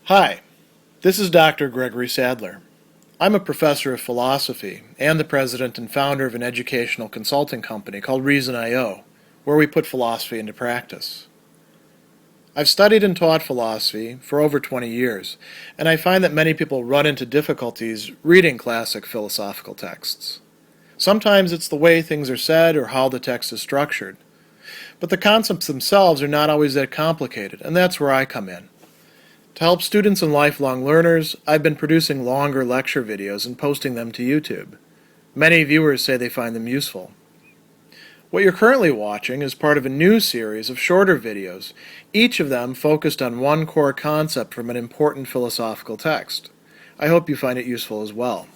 Hi, this is Dr. Gregory Sadler. I'm a professor of philosophy and the president and founder of an educational consulting company called Reason.io, where we put philosophy into practice. I've studied and taught philosophy for over 20 years, and I find that many people run into difficulties reading classic philosophical texts. Sometimes it's the way things are said or how the text is structured. But the concepts themselves are not always that complicated, and that's where I come in. To help students and lifelong learners, I've been producing longer lecture videos and posting them to YouTube. Many viewers say they find them useful. What you're currently watching is part of a new series of shorter videos, each of them focused on one core concept from an important philosophical text. I hope you find it useful as well.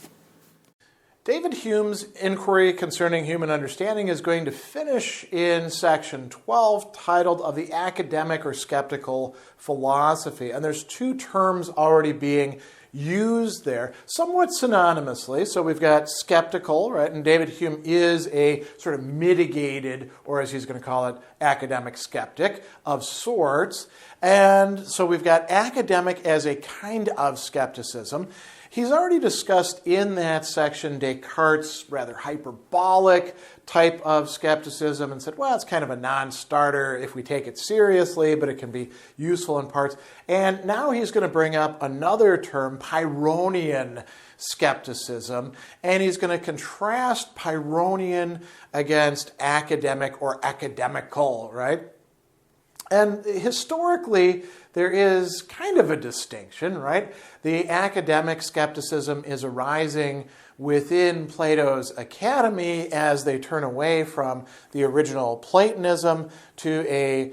David Hume's Enquiry Concerning Human Understanding is going to finish in section 12, titled Of the Academic or Skeptical Philosophy. And there's two terms already being used there, somewhat synonymously. So we've got skeptical, right? And David Hume is a sort of mitigated, or as he's going to call it, academic skeptic of sorts. And so we've got academic as a kind of skepticism. He's already discussed in that section Descartes' rather hyperbolic type of skepticism and said, well, it's kind of a non-starter if we take it seriously, but it can be useful in parts. And now he's going to bring up another term, Pyrrhonian skepticism, and he's going to contrast Pyrrhonian against academic or academical, right? And historically, there is kind of a distinction, right? The academic skepticism is arising within Plato's Academy as they turn away from the original Platonism to a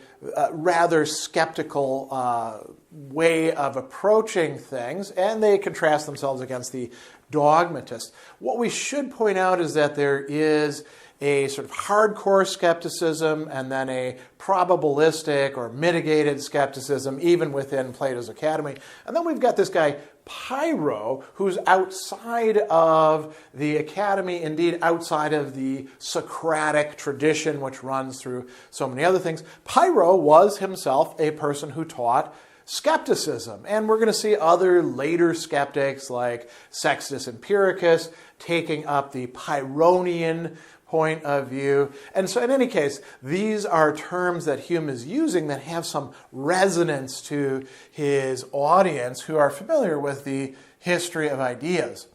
rather skeptical way of approaching things, and they contrast themselves against the dogmatists. What we should point out is that there is a sort of hardcore skepticism and then a probabilistic or mitigated skepticism even within Plato's Academy. And then we've got this guy Pyrrho, who's outside of the Academy, indeed outside of the Socratic tradition, which runs through so many other things. Pyrrho was himself a person who taught skepticism. And we're going to see other later skeptics like Sextus Empiricus taking up the Pyrrhonian point of view. And so in any case, these are terms that Hume is using that have some resonance to his audience who are familiar with the history of ideas.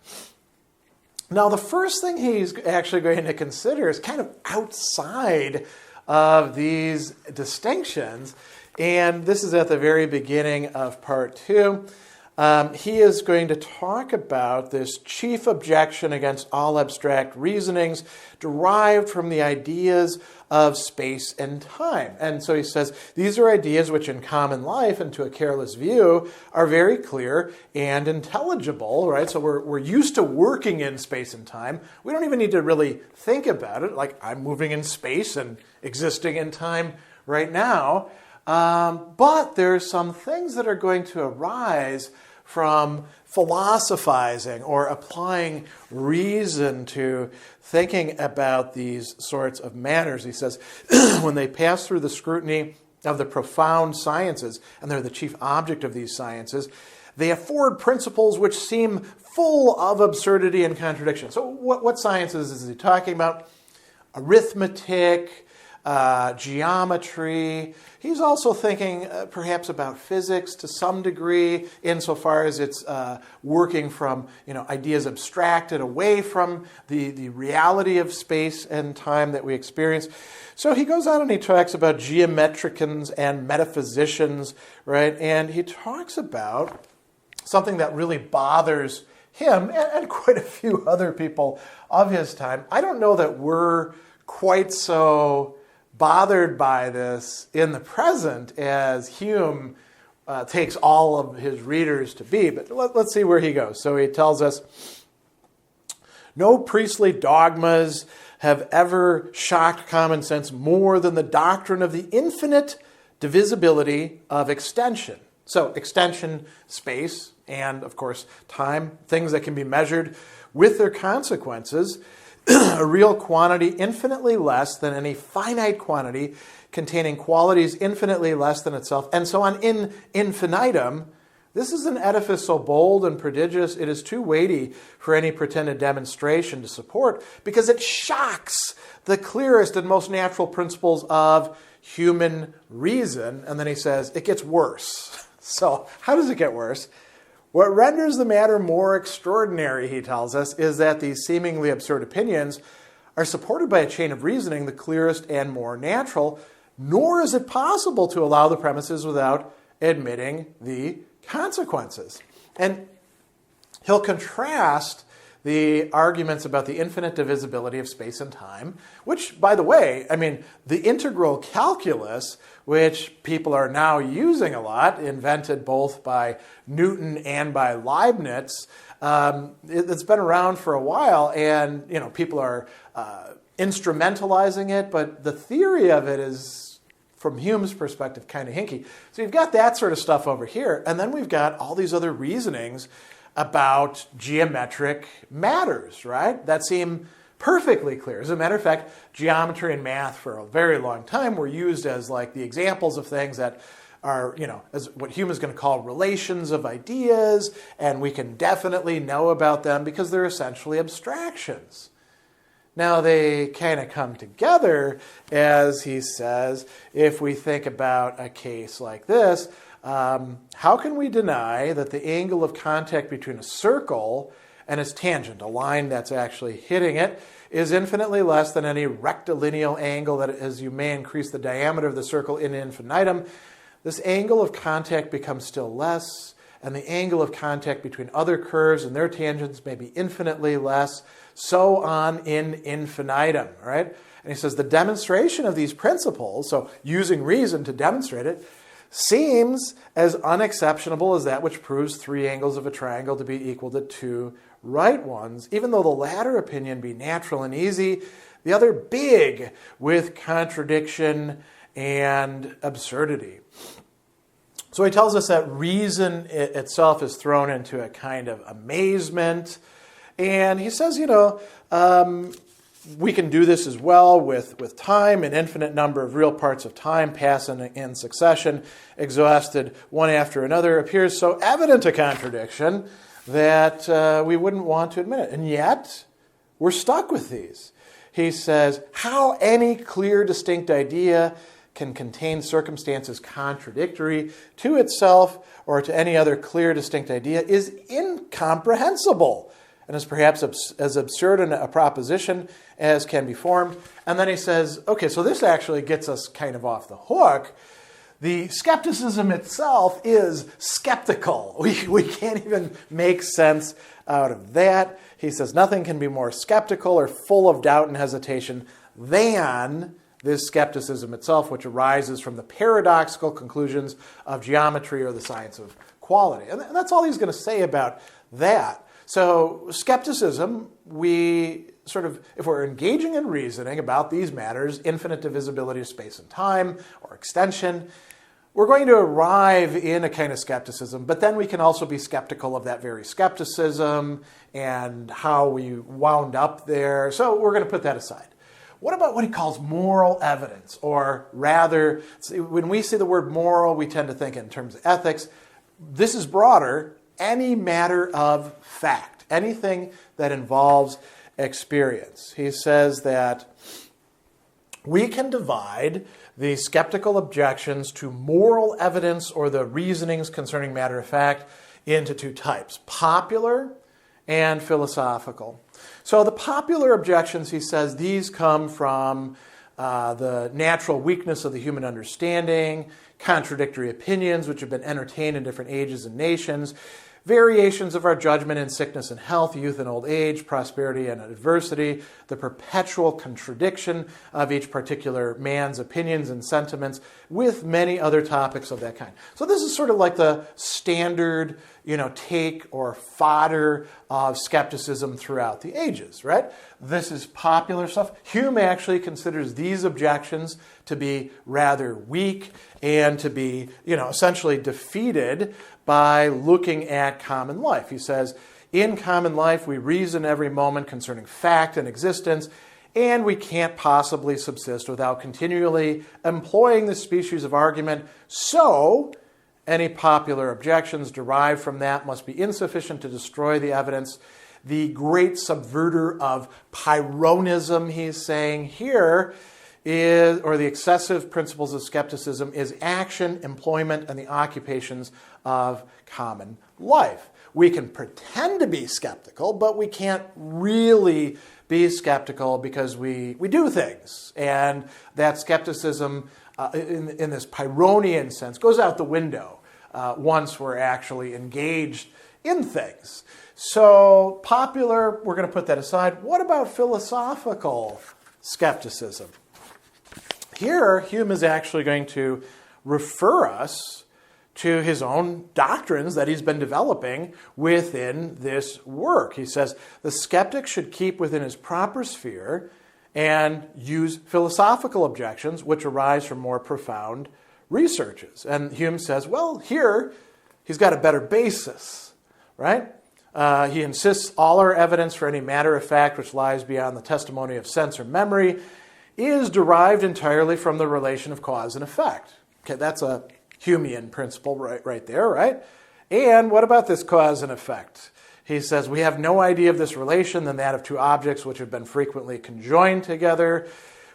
Now, the first thing he's actually going to consider is kind of outside of these distinctions, and this is at the very beginning of part 2. He is going to talk about this chief objection against all abstract reasonings derived from the ideas of space and time. And so he says, these are ideas which in common life and to a careless view are very clear and intelligible, right? So we're used to working in space and time. We don't even need to really think about it, like I'm moving in space and existing in time right now. But there's some things that are going to arise from philosophizing or applying reason to thinking about these sorts of matters. He says, when they pass through the scrutiny of the profound sciences, and they're the chief object of these sciences, they afford principles which seem full of absurdity and contradiction. So what sciences is he talking about? Arithmetic, geometry. He's also thinking perhaps about physics to some degree, insofar as it's working from ideas abstracted away from the reality of space and time that we experience. So he goes on and he talks about geometricians and metaphysicians, right? And he talks about something that really bothers him and quite a few other people of his time. I don't know that we're quite so bothered by this in the present as Hume takes all of his readers to be. But let's see where he goes. So he tells us, no priestly dogmas have ever shocked common sense more than the doctrine of the infinite divisibility of extension. So extension, space, and of course time, things that can be measured with their consequences, a real quantity infinitely less than any finite quantity containing qualities infinitely less than itself, and so on in infinitum, This is an edifice so bold and prodigious, it is too weighty for any pretended demonstration to support, because it shocks the clearest and most natural principles of human reason. And then he says, it gets worse. So how does it get worse? What renders the matter more extraordinary, he tells us, is that these seemingly absurd opinions are supported by a chain of reasoning, the clearest and more natural, nor is it possible to allow the premises without admitting the consequences. And he'll contrast the arguments about the infinite divisibility of space and time, which, by the way, the integral calculus, which people are now using a lot, invented both by Newton and by Leibniz, it's been around for a while, and people are instrumentalizing it, but the theory of it is, from Hume's perspective, kind of hinky. So you've got that sort of stuff over here, and then we've got all these other reasonings about geometric matters, right? That seem perfectly clear. As a matter of fact, geometry and math for a very long time were used as like the examples of things that are, as what Hume is going to call relations of ideas, and we can definitely know about them because they're essentially abstractions. Now, they kind of come together, as he says, if we think about a case like this. How can we deny that the angle of contact between a circle and its tangent, a line that's actually hitting it, is infinitely less than any rectilineal angle that, as you may increase the diameter of the circle in infinitum, this angle of contact becomes still less, and the angle of contact between other curves and their tangents may be infinitely less, so on in infinitum, right? And he says the demonstration of these principles, so using reason to demonstrate it, seems as unexceptionable as that which proves three angles of a triangle to be equal to two right ones, even though the latter opinion be natural and easy, the other big with contradiction and absurdity. So he tells us that reason itself is thrown into a kind of amazement, and he says, we can do this as well with time. An infinite number of real parts of time pass in succession, exhausted one after another, appears so evident a contradiction that we wouldn't want to admit it. And yet, we're stuck with these. He says, how any clear, distinct idea can contain circumstances contradictory to itself or to any other clear, distinct idea is incomprehensible, and is perhaps as absurd a proposition as can be formed. And then he says, okay, so this actually gets us kind of off the hook. The skepticism itself is skeptical. We can't even make sense out of that. He says nothing can be more skeptical or full of doubt and hesitation than this skepticism itself, which arises from the paradoxical conclusions of geometry or the science of quality. And that's all he's going to say about that. So skepticism, if we're engaging in reasoning about these matters, infinite divisibility of space and time or extension, we're going to arrive in a kind of skepticism, but then we can also be skeptical of that very skepticism and how we wound up there. So we're going to put that aside. What about what he calls moral evidence? Or rather, when we see the word moral, we tend to think in terms of ethics. This is broader. Any matter of fact, anything that involves experience. He says that we can divide the skeptical objections to moral evidence or the reasonings concerning matter of fact into two types, popular and philosophical. So the popular objections, he says, these come from the natural weakness of the human understanding, contradictory opinions which have been entertained in different ages and nations, variations of our judgment in sickness and health, youth and old age, prosperity and adversity, the perpetual contradiction of each particular man's opinions and sentiments, with many other topics of that kind. So this is sort of like the standard, take or fodder of skepticism throughout the ages, right? This is popular stuff. Hume actually considers these objections to be rather weak and to be, essentially defeated by looking at common life. He says, in common life, we reason every moment concerning fact and existence, and we can't possibly subsist without continually employing this species of argument. So, Any popular objections derived from that must be insufficient to destroy the evidence. The great subverter of Pyrrhonism, he's saying here, or the excessive principles of skepticism, is action, employment, and the occupations of common life. We can pretend to be skeptical, but we can't really be skeptical because we do things. And that skepticism, in this Pyrrhonian sense, goes out the window once we're actually engaged in things. So popular, we're going to put that aside. What about philosophical skepticism? Here, Hume is actually going to refer us to his own doctrines that he's been developing within this work. He says, the skeptic should keep within his proper sphere and use philosophical objections which arise from more profound researches. And Hume says, well, here he's got a better basis, right? He insists all our evidence for any matter of fact which lies beyond the testimony of sense or memory is derived entirely from the relation of cause and effect. Okay, that's a Humean principle right there, right? And what about this cause and effect? He says, we have no idea of this relation than that of two objects which have been frequently conjoined together.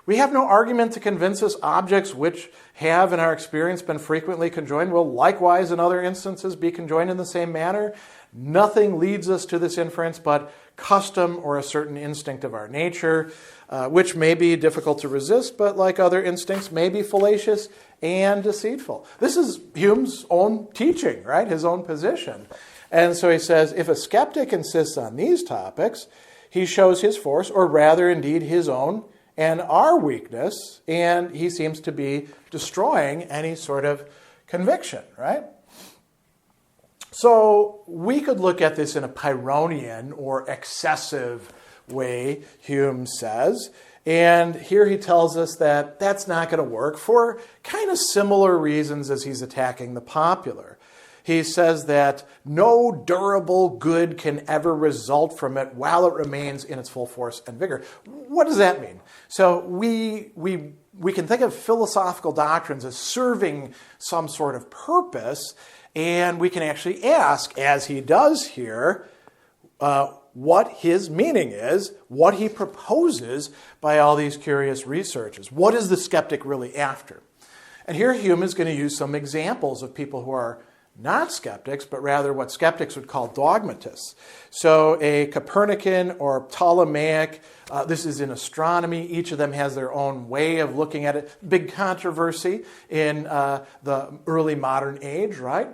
We have no argument to convince us objects which have, in our experience, been frequently conjoined will likewise, in other instances, be conjoined in the same manner. Nothing leads us to this inference but custom or a certain instinct of our nature, which may be difficult to resist, but like other instincts, may be fallacious and deceitful. This is Hume's own teaching, right? His own position. And so he says, if a skeptic insists on these topics, he shows his force, or rather, indeed, his own and our weakness, and he seems to be destroying any sort of conviction, right? So we could look at this in a Pyrrhonian or excessive way, Hume says. And here he tells us that that's not going to work for kind of similar reasons as he's attacking the popular. He says that no durable good can ever result from it while it remains in its full force and vigor. What does that mean? So we can think of philosophical doctrines as serving some sort of purpose, and we can actually ask, as he does here, what his meaning is, what he proposes by all these curious researches. What is the skeptic really after? And here Hume is going to use some examples of people who are not skeptics, but rather what skeptics would call dogmatists. So a Copernican or Ptolemaic, this is in astronomy. Each of them has their own way of looking at it. Big controversy in the early modern age, right?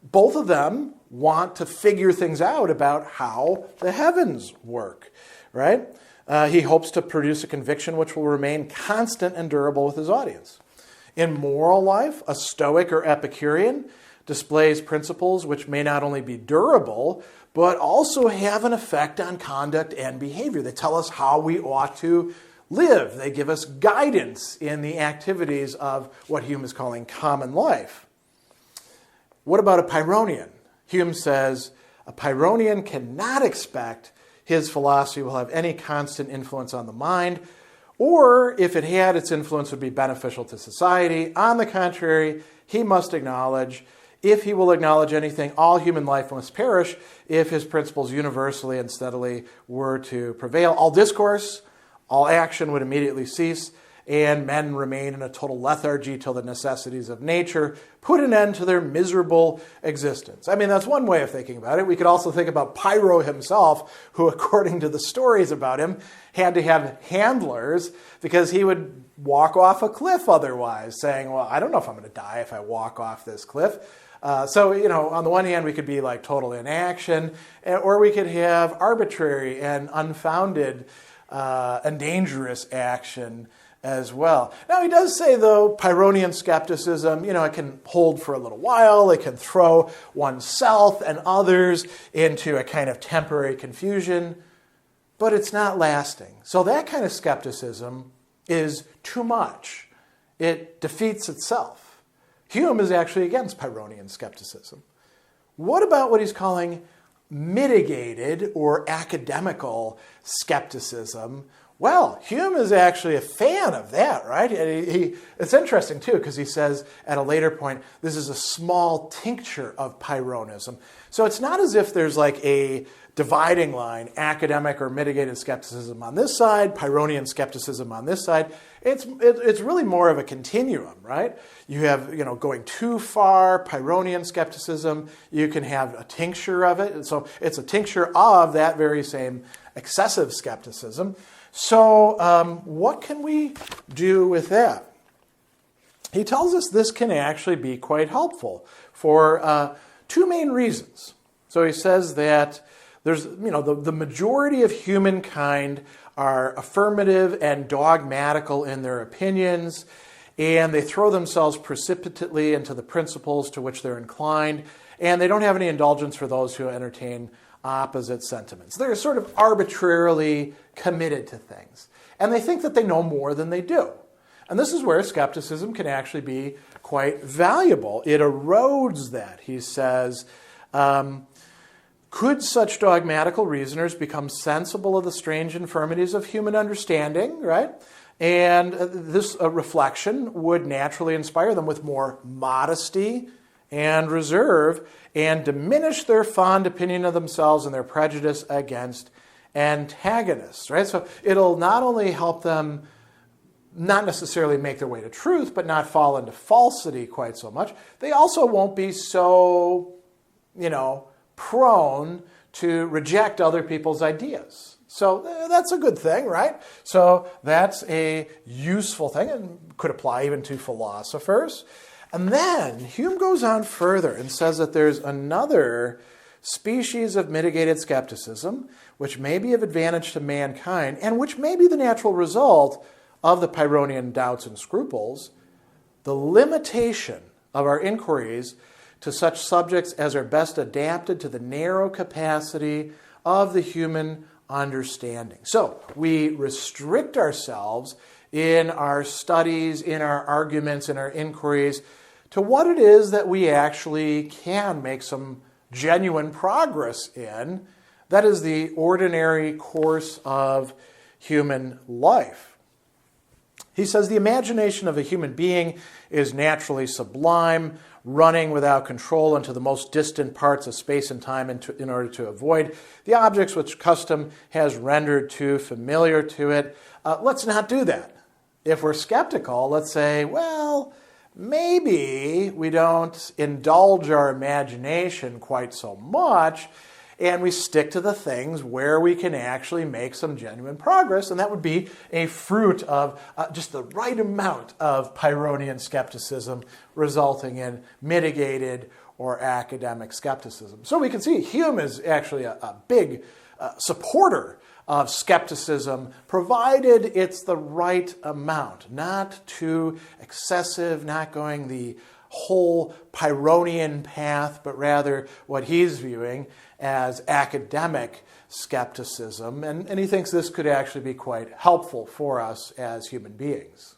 Both of them want to figure things out about how the heavens work, right? He hopes to produce a conviction which will remain constant and durable with his audience. In moral life, a Stoic or Epicurean displays principles which may not only be durable, but also have an effect on conduct and behavior. They tell us how we ought to live. They give us guidance in the activities of what Hume is calling common life. What about a Pyrrhonian? Hume says, a Pyrrhonian cannot expect his philosophy will have any constant influence on the mind, or if it had, its influence would be beneficial to society. On the contrary, he must acknowledge, if he will acknowledge anything, all human life must perish if his principles universally and steadily were to prevail. All discourse, all action would immediately cease, and men remain in a total lethargy till the necessities of nature put an end to their miserable existence. I mean, that's one way of thinking about it. We could also think about Pyrrho himself, who, according to the stories about him, had to have handlers because he would walk off a cliff otherwise, saying, well, I don't know if I'm going to die if I walk off this cliff. So, on the one hand, we could be like total inaction, or we could have arbitrary and unfounded and dangerous action as well. Now, he does say, though, Pyrrhonian skepticism, it can hold for a little while. It can throw oneself and others into a kind of temporary confusion, but it's not lasting. So that kind of skepticism is too much. It defeats itself. Hume is actually against Pyrrhonian skepticism. What about what he's calling mitigated or academical skepticism, Well, Hume is actually a fan of that, right? And it's interesting, too, because he says at a later point, this is a small tincture of Pyrrhonism. So it's not as if there's like a dividing line, academic or mitigated skepticism on this side, Pyrrhonian skepticism on this side. It's really more of a continuum, right? You have, going too far, Pyrrhonian skepticism. You can have a tincture of it. So it's a tincture of that very same excessive skepticism. So what can we do with that? He tells us this can actually be quite helpful for two main reasons. So he says that there's, the majority of humankind are affirmative and dogmatical in their opinions, and they throw themselves precipitately into the principles to which they're inclined, and they don't have any indulgence for those who entertain opposite sentiments. They're sort of arbitrarily committed to things, and they think that they know more than they do. And this is where skepticism can actually be quite valuable. It erodes that. He says, could such dogmatical reasoners become sensible of the strange infirmities of human understanding, right? And this reflection would naturally inspire them with more modesty and reserve and diminish their fond opinion of themselves and their prejudice against antagonists, right? So it'll not only help them not necessarily make their way to truth, but not fall into falsity quite so much. They also won't be so, prone to reject other people's ideas. So that's a good thing, right? So that's a useful thing and could apply even to philosophers. And then Hume goes on further and says that there's another species of mitigated skepticism which may be of advantage to mankind and which may be the natural result of the Pyrrhonian doubts and scruples, the limitation of our inquiries to such subjects as are best adapted to the narrow capacity of the human understanding. So we restrict ourselves in our studies, in our arguments, in our inquiries, to what it is that we actually can make some genuine progress in. That is the ordinary course of human life. He says the imagination of a human being is naturally sublime, running without control into the most distant parts of space and time in order to avoid the objects which custom has rendered too familiar to it. Let's not do that. If we're skeptical, let's say, well, maybe we don't indulge our imagination quite so much, and we stick to the things where we can actually make some genuine progress, and that would be a fruit of just the right amount of Pyrrhonian skepticism resulting in mitigated or academic skepticism. So we can see Hume is actually a big supporter of skepticism, provided it's the right amount, not too excessive, not going the whole Pyrrhonian path, but rather what he's viewing as academic skepticism. And he thinks this could actually be quite helpful for us as human beings.